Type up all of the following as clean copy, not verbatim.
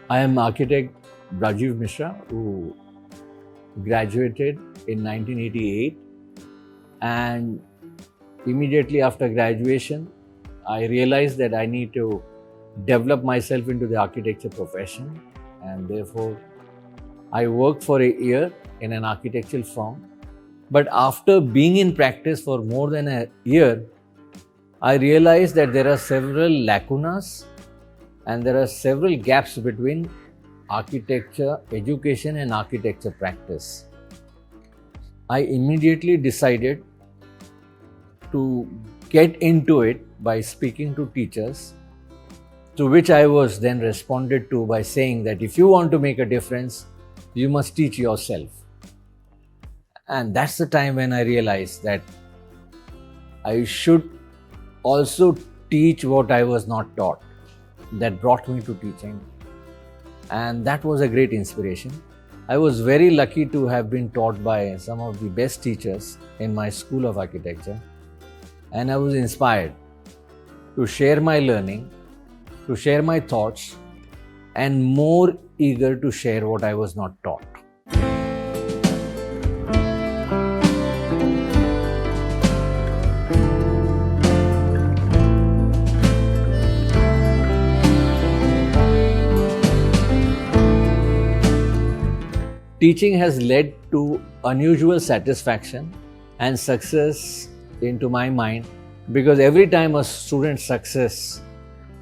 I am architect Rajeev Mishra, who graduated in 1988, and immediately after graduation, I realized that I need to develop myself into the architecture profession, and therefore I worked for a year in an architectural firm. But after being in practice for more than a year, I realized that there are several lacunas and there are several gaps between architecture education and architecture practice. I immediately decided to get into it by speaking to teachers, to which I was then responded to by saying that if you want to make a difference, you must teach yourself. And that's the time when I realized that I should also teach what I was not taught. That brought me to teaching, and that was a great inspiration. I was very lucky to have been taught by some of the best teachers in my school of architecture, and I was inspired to share my learning, to share my thoughts, and more eager to share what I was not taught. Teaching has led to unusual satisfaction and success into my mind, because every time a student's success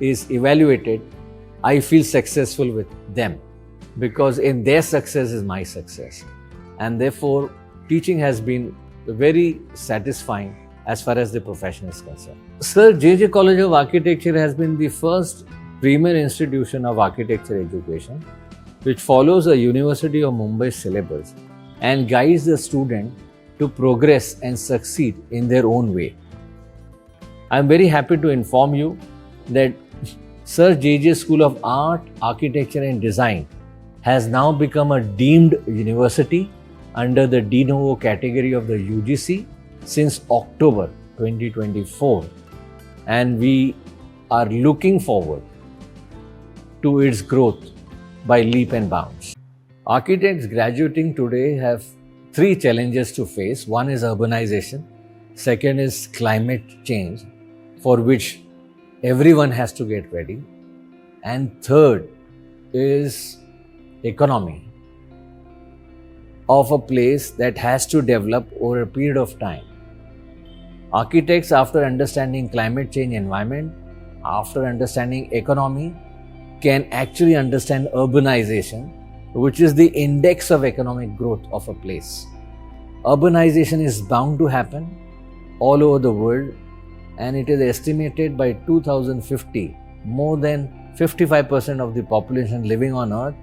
is evaluated, I feel successful with them, because in their success is my success. And therefore, teaching has been very satisfying as far as the profession is concerned. Sir J.J. College of Architecture has been the first premier institution of architecture education, which follows a University of Mumbai syllabus and guides the student to progress and succeed in their own way. I am very happy to inform you that Sir J.J. School of Art, Architecture and Design has now become a deemed university under the de novo category of the UGC since October 2024, and we are looking forward to its growth by leap and bounds. Architects graduating today have three challenges to face. One is urbanization, second is climate change, for which everyone has to get ready, and third is economy of a place that has to develop over a period of time. Architects, after understanding climate change environment, after understanding economy, can actually understand urbanization, which is the index of economic growth of a place. Urbanization is bound to happen all over the world, and it is estimated by 2050, more than 55% of the population living on earth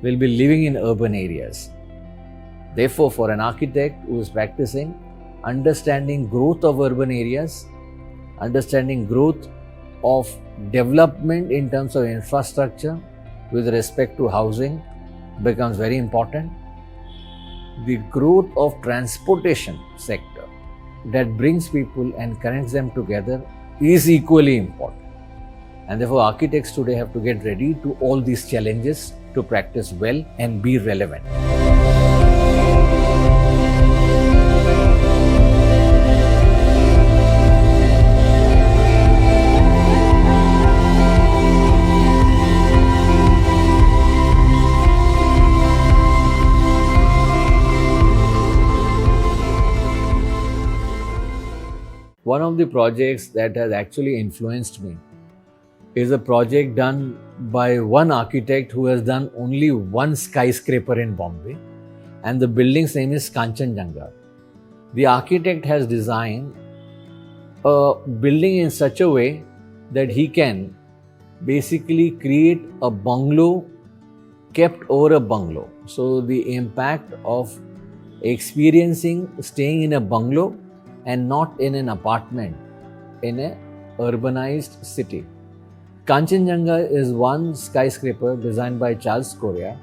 will be living in urban areas. Therefore, for an architect who is practicing, understanding growth of urban areas, understanding growth of development in terms of infrastructure with respect to housing becomes very important. The growth of transportation sector that brings people and connects them together is equally important. And therefore, architects today have to get ready to all these challenges to practice well and be relevant. One of the projects that has actually influenced me is a project done by one architect who has done only one skyscraper in Bombay, and the building's name is Kanchenjunga. The architect has designed a building in such a way that he can basically create a bungalow kept over a bungalow. So the impact of experiencing staying in a bungalow and not in an apartment in an urbanized city. Kanchenjunga is one skyscraper designed by Charles Correa,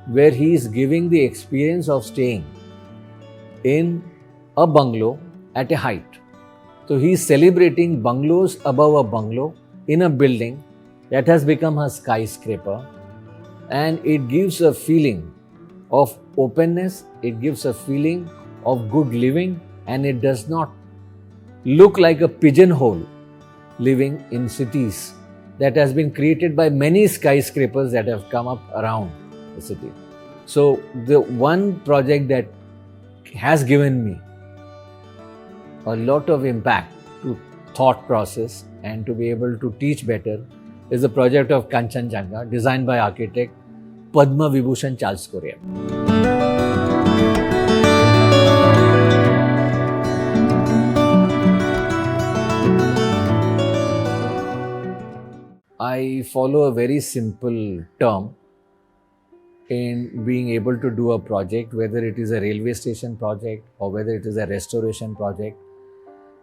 where he is giving the experience of staying in a bungalow at a height. So he is celebrating bungalows above a bungalow in a building that has become a skyscraper. and it gives a feeling of openness, it gives a feeling of good living, and it does not look like a pigeonhole living in cities that has been created by many skyscrapers that have come up around the city. So the one project that has given me a lot of impact to thought process and to be able to teach better is the project of Kanchanjunga, designed by architect Padma Vibhushan Charles Correa. I follow a very simple term in being able to do a project, whether it is a railway station project or whether it is a restoration project.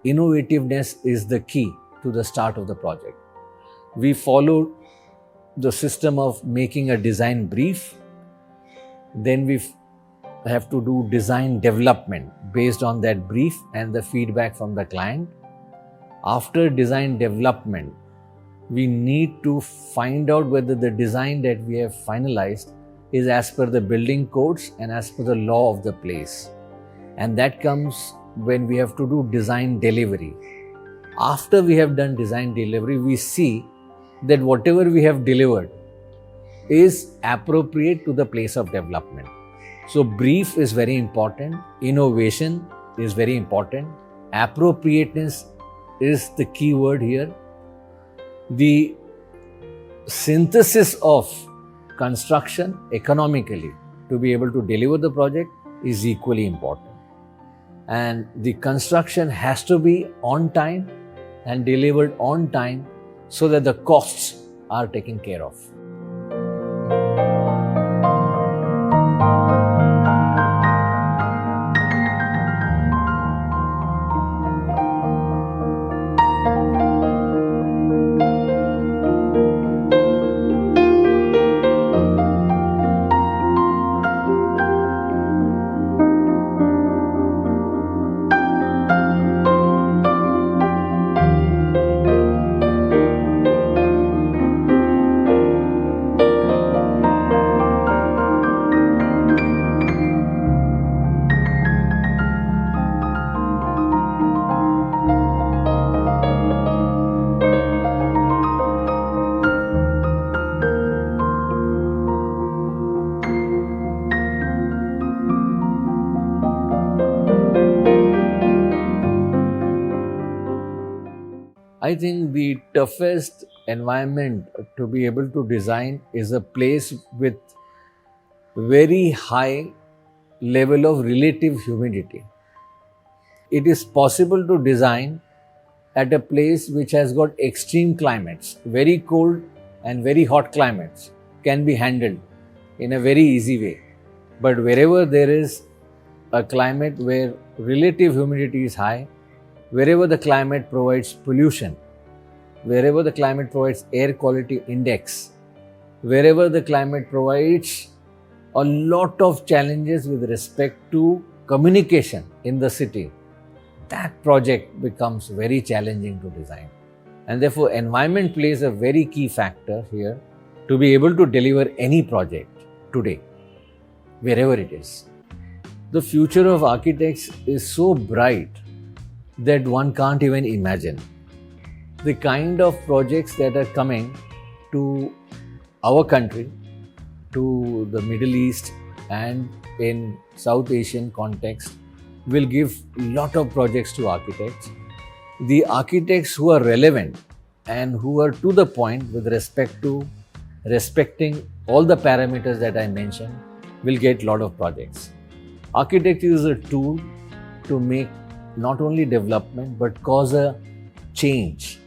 Innovativeness is the key to the start of the project. We follow the system of making a design brief, then we have to do design development based on that brief and the feedback from the client. After design development, we need to find out whether the design that we have finalized is as per the building codes and as per the law of the place. And that comes when we have to do design delivery. After we have done design delivery, we see that whatever we have delivered is appropriate to the place of development. So brief is very important, innovation is very important, appropriateness is the key word here. The synthesis of construction economically to be able to deliver the project is equally important. And the construction has to be on time and delivered on time so that the costs are taken care of. I think the toughest environment to be able to design is a place with very high level of relative humidity. It is possible to design at a place which has got extreme climates. Very cold and very hot climates can be handled in a very easy way. But wherever there is a climate where relative humidity is high, wherever the climate provides pollution, wherever the climate provides air quality index, wherever the climate provides a lot of challenges with respect to communication in the city, that project becomes very challenging to design. And therefore, environment plays a very key factor here to be able to deliver any project today, wherever it is. The future of architects is so bright that one can't even imagine. The kind of projects that are coming to our country, to the Middle East and in South Asian context will give a lot of projects to architects. The architects who are relevant and who are to the point with respect to respecting all the parameters that I mentioned will get a lot of projects. Architecture is a tool to make not only development but cause a change,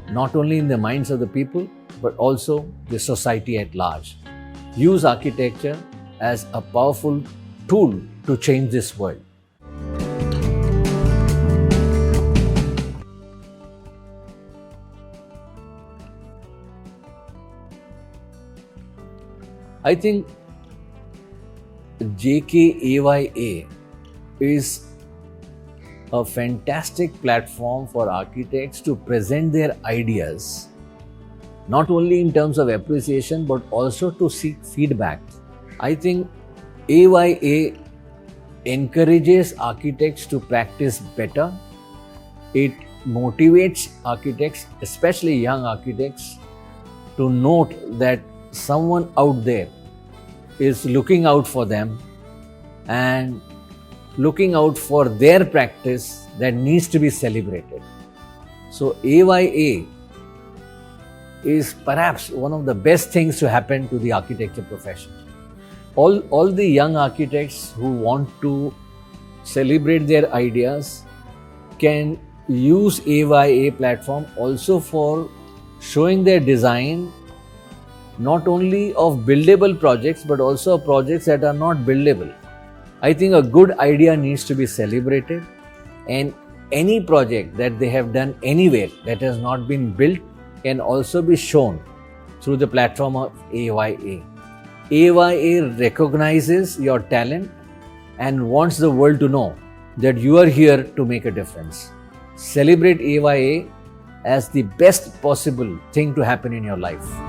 not only in the minds of the people but also the society at large. Use architecture as a powerful tool to change this world. I think JKAYA is a fantastic platform for architects to present their ideas not only in terms of appreciation but also to seek feedback. I think AYA encourages architects to practice better. It motivates architects, especially young architects, to note that someone out there is looking out for them and looking out for their practice that needs to be celebrated. So AYA is perhaps one of the best things to happen to the architecture profession. All the young architects who want to celebrate their ideas can use AYA platform also for showing their design, not only of buildable projects but also projects that are not buildable. I think a good idea needs to be celebrated, and any project that they have done anywhere that has not been built can also be shown through the platform of AYA. AYA recognizes your talent and wants the world to know that you are here to make a difference. Celebrate AYA as the best possible thing to happen in your life.